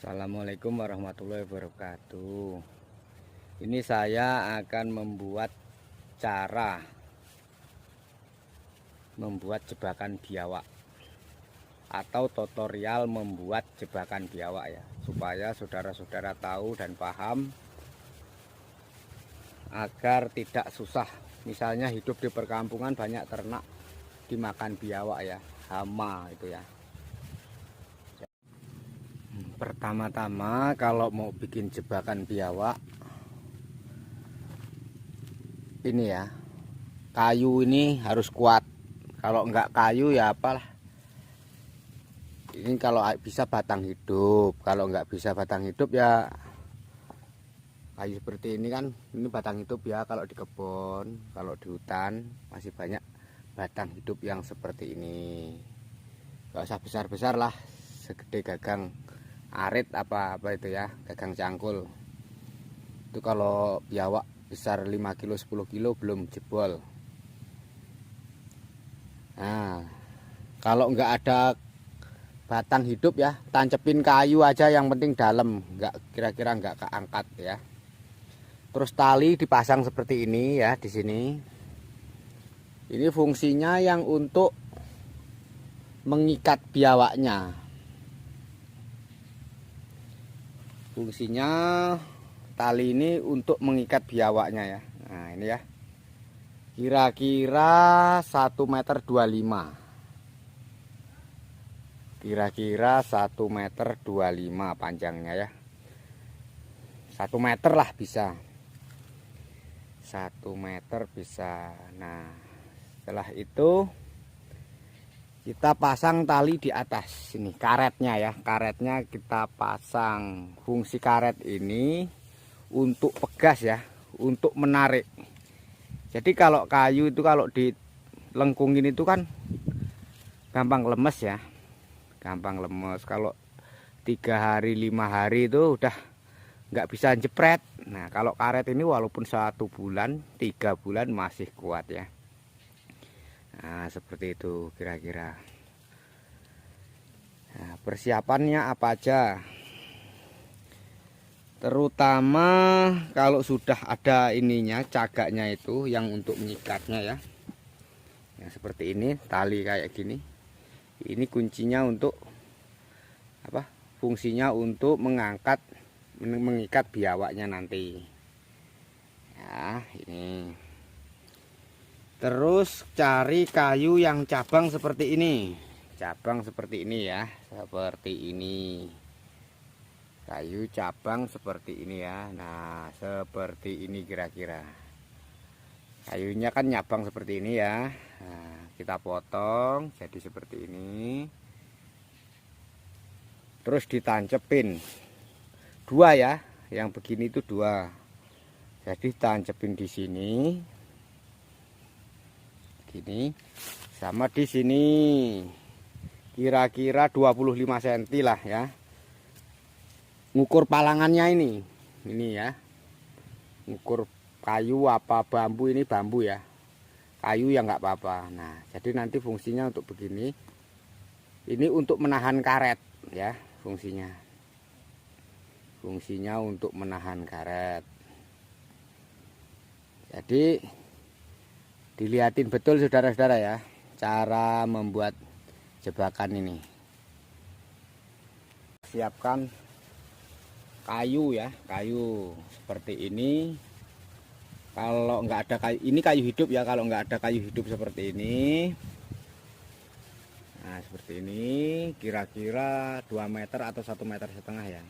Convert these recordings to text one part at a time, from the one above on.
Assalamualaikum warahmatullahi wabarakatuh. Ini saya akan membuat jebakan biawak atau tutorial membuat jebakan biawak ya, supaya saudara-saudara tahu dan paham agar tidak susah. Misalnya hidup di perkampungan banyak ternak dimakan biawak ya, hama itu ya. Pertama-tama kalau mau bikin jebakan biawak ini ya, kayu ini harus kuat. Kalau enggak kayu ya apalah. Ini kalau bisa batang hidup, kalau enggak bisa batang hidup ya kayu seperti ini kan. Ini batang hidup ya kalau di kebun, kalau di hutan masih banyak batang hidup yang seperti ini. Enggak usah besar-besar lah, segede gagang arit apa itu ya, gagang cangkul. Itu kalau biawak besar 5 kilo 10 kilo belum jebol. Nah, kalau enggak ada batang hidup ya, tancepin kayu aja, yang penting dalam, enggak kira-kira enggak keangkat ya. Terus tali dipasang seperti ini ya di sini. Ini fungsinya yang untuk mengikat biawaknya. Fungsinya tali ini untuk mengikat biawaknya ya. Nah, ini ya. Kira-kira 1,25 meter. Kira-kira 1,25 meter panjangnya ya. 1 meter lah bisa. 1 meter bisa. Nah, setelah itu kita pasang tali di atas sini, karetnya ya. Karetnya kita pasang. Fungsi karet ini untuk pegas ya, untuk menarik. Jadi kalau kayu itu kalau dilengkungin itu kan gampang lemes ya. Gampang lemes. Kalau 3 hari 5 hari itu udah nggak bisa jepret. Nah, kalau karet ini walaupun 1 bulan 3 bulan masih kuat ya. Nah, seperti itu kira-kira. Nah, persiapannya apa aja? Terutama kalau sudah ada ininya, cagaknya itu yang untuk mengikatnya ya. Yang seperti ini, tali kayak gini. Ini kuncinya untuk apa? Fungsinya untuk mengikat biawaknya nanti. Ya, ini. Terus cari kayu yang cabang seperti ini. Cabang seperti ini ya, seperti ini. Kayu cabang seperti ini ya. Nah, seperti ini kira-kira. Kayunya kan nyabang seperti ini ya. Nah, kita potong jadi seperti ini. Terus ditancepin. 2 ya, yang begini itu 2. Jadi tancepin di sini. Gini, sama di sini kira-kira 25 cm lah ya. Ngukur palangannya ini ya, ngukur kayu apa bambu, ini bambu ya, kayu ya nggak apa-apa. Nah, jadi nanti fungsinya untuk begini, ini untuk menahan karet ya, fungsinya untuk menahan karet. Jadi dilihatin betul saudara-saudara ya, cara membuat jebakan ini. Siapkan kayu ya, kayu seperti ini. Kalau nggak ada kayu, ini kayu hidup ya, kalau nggak ada kayu hidup seperti ini. Nah, seperti ini kira-kira 2 meter atau 1,5 meter ya.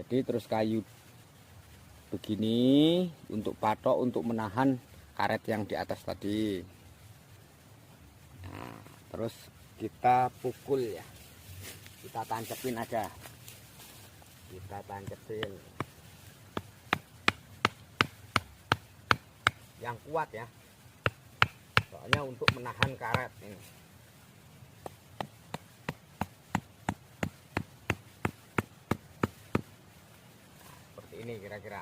Jadi terus kayu begini untuk patok, untuk menahan karet yang di atas tadi. Nah, terus kita pukul ya, kita tancepin aja, kita tancepin yang kuat ya, soalnya untuk menahan karet ini. Nah, seperti ini kira-kira.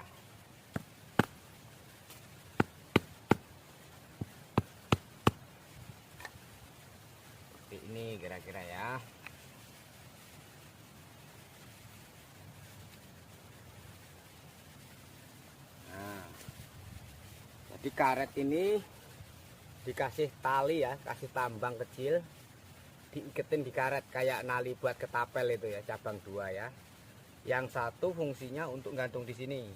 Ini kira-kira ya. Di karet ini dikasih tali ya, kasih tambang kecil, diiketin di karet kayak nali buat ketapel itu ya, cabang 2 ya. Yang satu fungsinya untuk gantung di sini.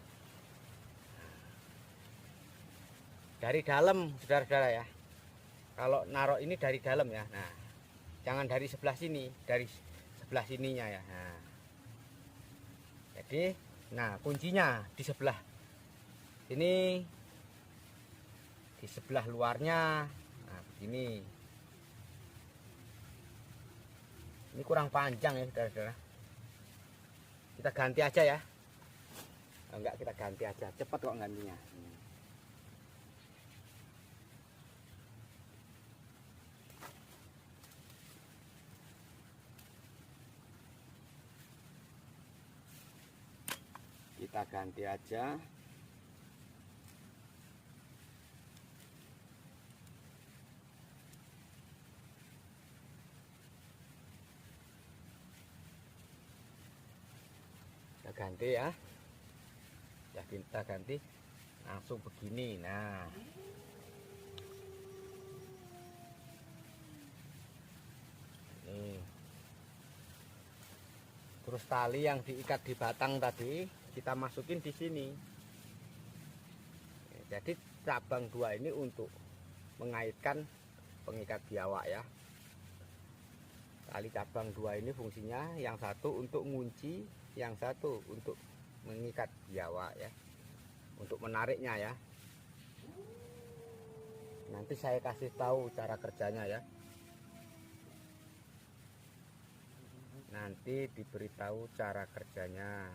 Dari dalam, saudara-saudara ya. Kalau naruh ini dari dalam ya. Nah, jangan dari sebelah sini, dari sebelah sininya ya. Nah. Jadi, nah kuncinya di sebelah sini, di sebelah luarnya. Nah, begini. Ini kurang panjang ya, saudara-saudara. Kita ganti aja ya. Enggak, kita ganti aja. Cepat kok gantinya. Kita ganti aja. Kita ganti ya. Ya, kita ganti langsung begini. Nah, ini terus tali yang diikat di batang tadi kita masukin di sini. Jadi cabang 2 ini untuk mengaitkan pengikat biawak ya. Tali cabang 2 ini fungsinya yang satu untuk ngunci, yang satu untuk mengikat biawak ya, untuk menariknya ya. Nanti saya kasih tahu cara kerjanya ya. Nanti diberitahu cara kerjanya.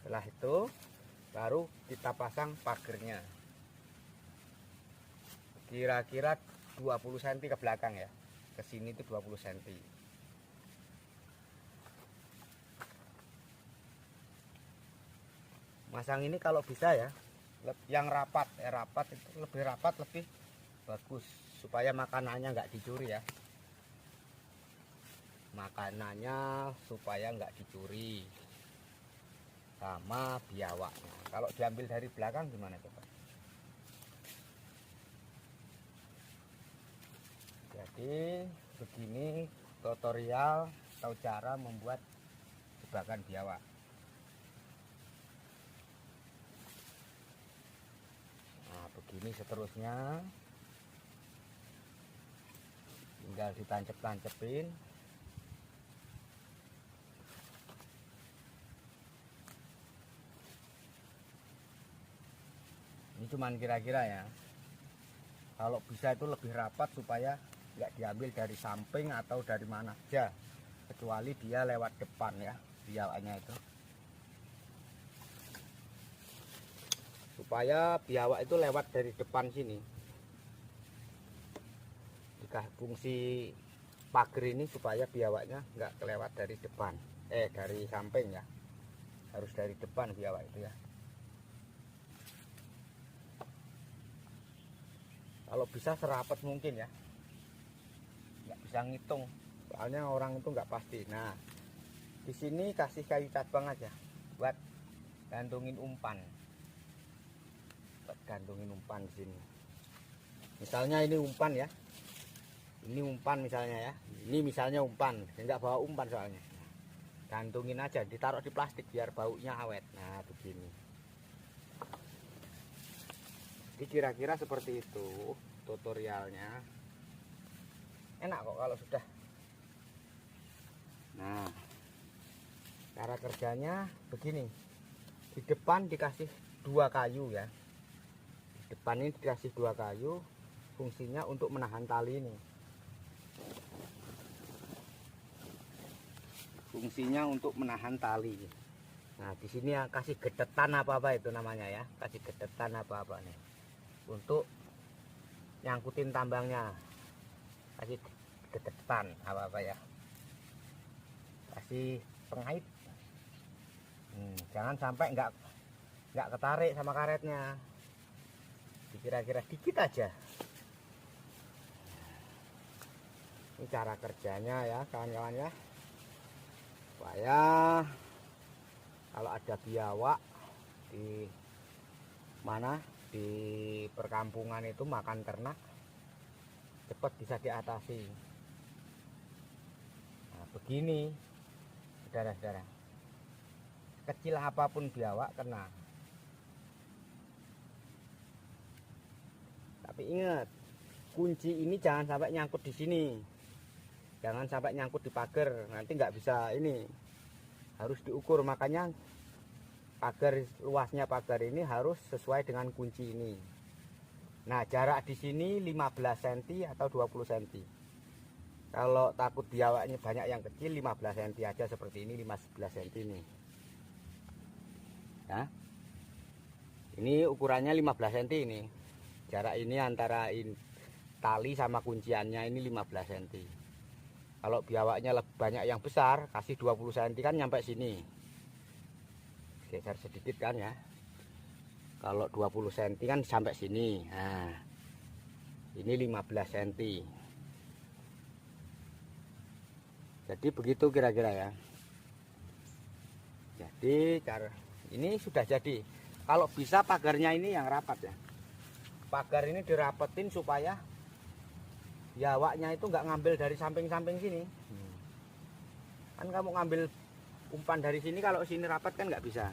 Setelah itu baru kita pasang pagernya. Kira-kira 20 cm ke belakang ya. Ke sini itu 20 cm. Masang ini kalau bisa ya, yang rapat itu lebih rapat lebih bagus, supaya makanannya nggak dicuri ya. Makanannya supaya nggak dicuri sama biawaknya. Kalau diambil dari belakang gimana coba? Jadi begini tutorial atau cara membuat jebakan biawak. Nah, begini seterusnya. Tinggal ditancep-tancepin. Ini cuman kira-kira ya. Kalau bisa itu lebih rapat supaya nggak diambil dari samping atau dari mana aja, kecuali dia lewat depan ya, biawaknya itu. Supaya biawak itu lewat dari depan sini. Jika fungsi pagar ini supaya biawaknya nggak kelewat dari depan, dari samping ya, harus dari depan biawak itu ya. Kalau bisa serapat mungkin ya, nggak bisa ngitung, soalnya orang itu nggak pasti. Nah, di sini kasih kayu cabang aja buat gantungin umpan, di sini. Misalnya ini umpan ya, ini umpan misalnya ya, ini misalnya umpan, nggak bawa umpan soalnya. Gantungin aja, ditaruh di plastik biar baunya awet. Nah begini. Jadi kira-kira seperti itu tutorialnya. Enak kok kalau sudah. Nah, cara kerjanya begini. Di depan dikasih 2 kayu ya. Di depan ini dikasih 2 kayu, fungsinya untuk menahan tali ini. Fungsinya untuk menahan tali. Nah, di sini ya kasih gedetan apa-apa itu namanya ya. Kasih gedetan apa-apa nih. Untuk nyangkutin tambangnya. Kasih gedetan apa-apa ya. Kasih pengait. Jangan sampai nggak ketarik sama karetnya. Kira-kira dikit aja. Ini cara kerjanya ya kawan-kawan ya, supaya kalau ada biawak di mana di perkampungan itu makan ternak cepat bisa diatasi. Nah, begini saudara-saudara, kecil apapun biawak kena. Tapi ingat, kunci ini jangan sampai nyangkut di sini, jangan sampai nyangkut di pagar, nanti nggak bisa ini, harus diukur. Makanya pagar, luasnya pagar ini harus sesuai dengan kunci ini. Nah, jarak di sini 15 cm atau 20 cm. Kalau takut biawaknya banyak yang kecil, 15 cm aja seperti ini, 15 cm ini. Ya. Ini ukurannya 15 cm ini. Jarak ini antara tali sama kunciannya ini 15 cm. Kalau biawaknya lebih banyak yang besar, kasih 20 cm kan nyampe sini. Geser sedikit kan ya. Kalau 20 cm kan sampai sini. Nah, ini 15 cm. Jadi begitu kira-kira ya. Jadi cara ini sudah jadi. Kalau bisa pagarnya ini yang rapat ya. Pagar ini dirapetin supaya biawaknya itu nggak ngambil dari samping-samping sini. Kan kamu ngambil umpan dari sini, kalau sini rapat kan nggak bisa.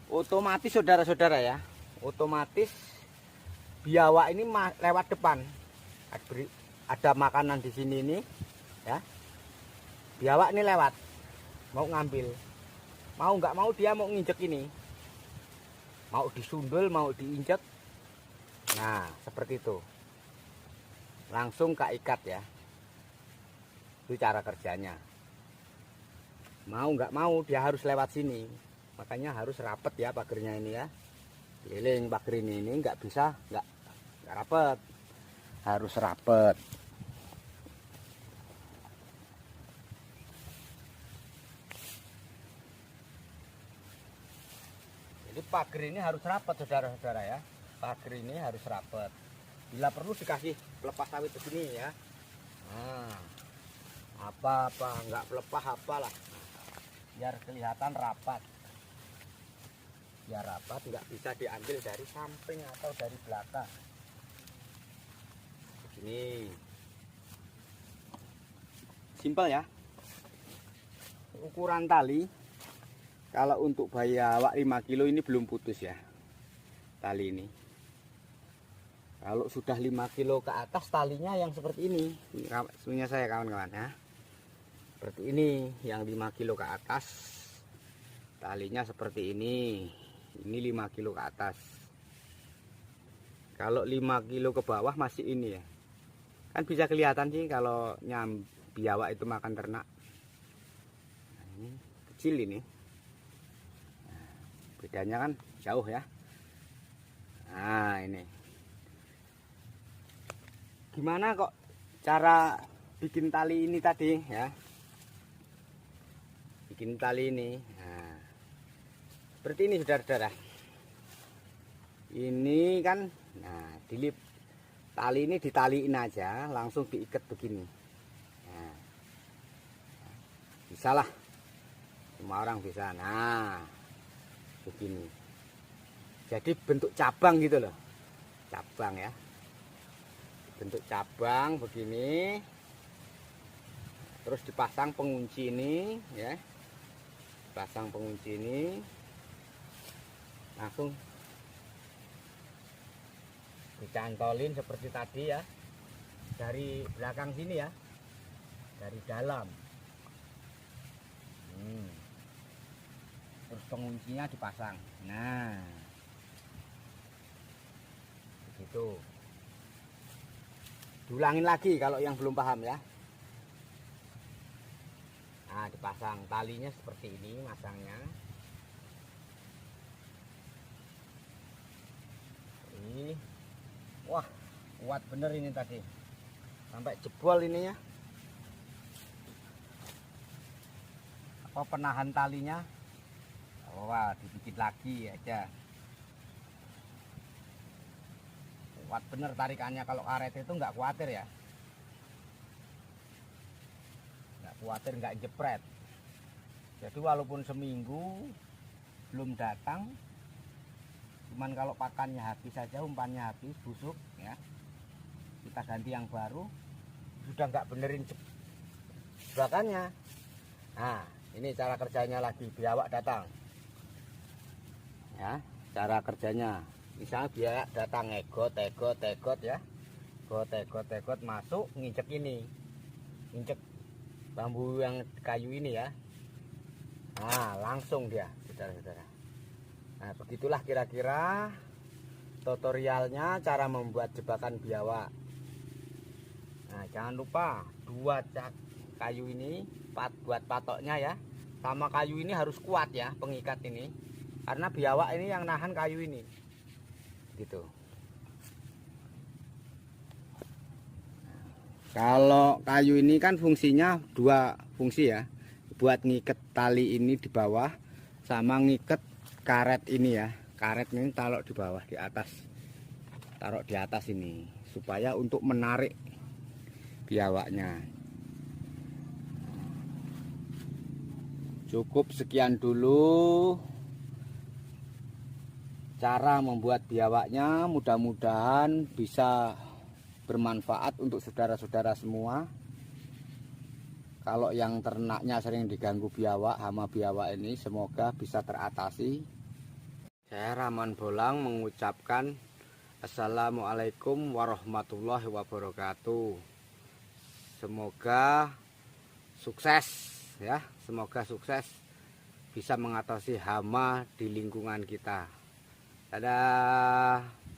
Otomatis saudara-saudara ya, otomatis biawak ini lewat depan. Ada makanan di sini ini ya. Biawak ini lewat, mau ngambil. Mau nggak mau dia mau nginjek ini. Mau disundul, mau diinjek. Nah, seperti itu. Langsung keikat ya. Itu cara kerjanya. Mau nggak mau dia harus lewat sini. Makanya harus rapet ya pagernya ini ya. Keliling pagar ini nggak bisa nggak rapet. Harus rapet. Jadi pagar ini harus rapet saudara-saudara ya. Pagar ini harus rapet. Bila perlu dikasih pelepas sawit begini ya. Nah, apa-apa nggak pelepah apalah. Biar kelihatan rapat. Biar rapat, nggak bisa diambil dari samping atau dari belakang. Begini. Simpel ya. Ukuran tali. Kalau untuk biawak 5 kilo ini belum putus ya. Tali ini. Kalau sudah 5 kilo ke atas talinya yang seperti ini. Punya saya kawan-kawan ya. Seperti ini, yang 5 kilo ke atas. Talinya seperti ini. Ini 5 kilo ke atas. Kalau 5 kilo ke bawah masih ini ya. Kan bisa kelihatan sih kalau biawak itu makan ternak. Nah, ini kecil ini. Nah, bedanya kan jauh ya. Nah, ini. Gimana kok cara bikin tali ini tadi ya? Bikin tali ini. Nah, seperti ini saudara-saudara. Ini kan, nah, tali ini ditaliin aja, langsung diikat begini. Nah, bisa lah, semua orang bisa. Nah, begini. Jadi bentuk cabang gitu loh, cabang ya. Bentuk cabang begini, terus dipasang pengunci ini ya, pasang pengunci ini, langsung dicantolin seperti tadi ya, dari belakang sini ya, dari dalam. Terus penguncinya dipasang. Nah, begitu. Diulangin lagi kalau yang belum paham ya. Nah, dipasang talinya seperti ini masangnya. Ini, wah, kuat bener ini tadi. Sampai jebol ini ya. Apa penahan talinya? Wah, dikit lagi aja. Kuat bener tarikannya, kalau karet itu nggak khawatir ya. Nggak khawatir, nggak jepret. Jadi walaupun seminggu belum datang, Cuman kalau pakannya habis saja, umpannya habis, busuk ya, kita ganti yang baru. Sudah nggak benerin jebakannya. Nah, ini cara kerjanya lagi. Biawak datang ya, cara kerjanya misalnya biawak datang, egot ya, egot masuk, nginjek ini, nginjek bambu yang kayu ini ya. Nah, langsung dia, saudara-saudara. Nah, begitulah kira-kira tutorialnya cara membuat jebakan biawak. Nah, jangan lupa 2 kayu ini buat patoknya ya. Sama kayu ini harus kuat ya, pengikat ini. Karena biawak ini yang nahan kayu ini. Gitu. Kalau kayu ini kan fungsinya 2 fungsi ya. Buat ngiket tali ini di bawah sama ngiket karet ini ya. Karet ini taruh di bawah, di atas. Taruh di atas ini supaya untuk menarik biawaknya. Cukup sekian dulu cara membuat biawaknya, mudah-mudahan bisa bermanfaat untuk saudara-saudara semua. Kalau yang ternaknya sering diganggu biawak, hama biawak ini semoga bisa teratasi. Saya Rahman Bolang mengucapkan Assalamualaikum warahmatullahi wabarakatuh. Semoga sukses ya, semoga sukses bisa mengatasi hama di lingkungan kita. Dadah.